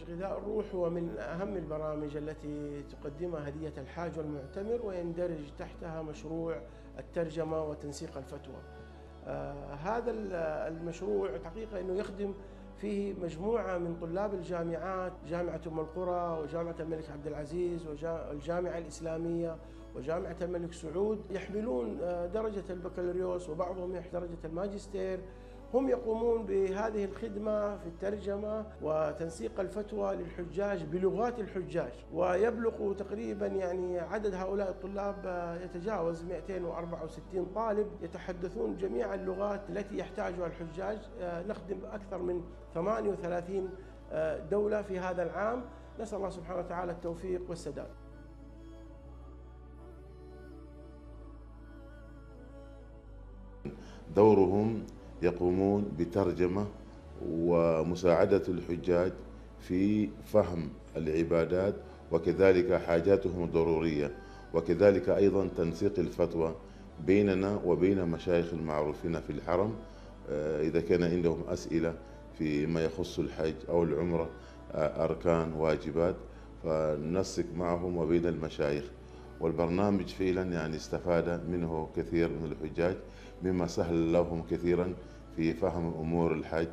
غذاء الروح هو من أهم البرامج التي تقدمها هدية الحاج والمعتمر، ويندرج تحتها مشروع الترجمة وتنسيق الفتوى. هذا المشروع حقيقة أنه يخدم فيه مجموعة من طلاب الجامعات، جامعة أم القرى وجامعة الملك عبد العزيز والجامعة الإسلامية وجامعة الملك سعود، يحملون درجة البكالوريوس وبعضهم درجة الماجستير. هم يقومون بهذه الخدمة في الترجمة وتنسيق الفتوى للحجاج بلغات الحجاج، ويبلغ تقريبا يعني عدد هؤلاء الطلاب يتجاوز 264 طالب يتحدثون جميع اللغات التي يحتاجها الحجاج. نخدم أكثر من 38 دولة في هذا العام. نسأل الله سبحانه وتعالى التوفيق والسداد. دورهم يقومون بترجمة ومساعدة الحجاج في فهم العبادات وكذلك حاجاتهم الضرورية، وكذلك أيضا تنسيق الفتوى بيننا وبين مشايخ المعروفين في الحرم. إذا كان عندهم أسئلة فيما يخص الحج أو العمرة، أركان واجبات، فننسق معهم وبين المشايخ. والبرنامج فعلا يعني استفاد منه كثير من الحجاج، مما سهل لهم كثيرا في فهم أمور الحج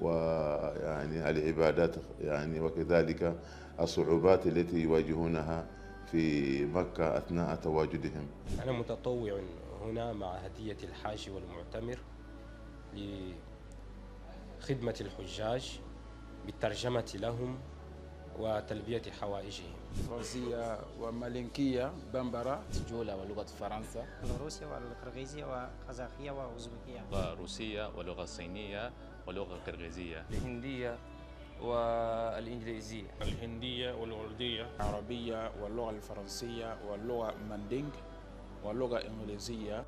ويعني العبادات يعني، وكذلك الصعوبات التي يواجهونها في مكة أثناء تواجدهم. أنا متطوع هنا مع هدية الحاج والمعتمر لخدمة الحجاج بالترجمة لهم وتلبية حوائجهم. فرنسية ومالينكية بمبرة، سجولة ولغة فرنسا، روسيا والقرغيزية وقزاخية وأوزبكية، لغة روسية ولغة صينية ولغة قرغيزية، الهندية والإنجليزية، الهندية والأردية، العربية واللغة الفرنسية واللغة ماندينج واللغة الإنجليزية.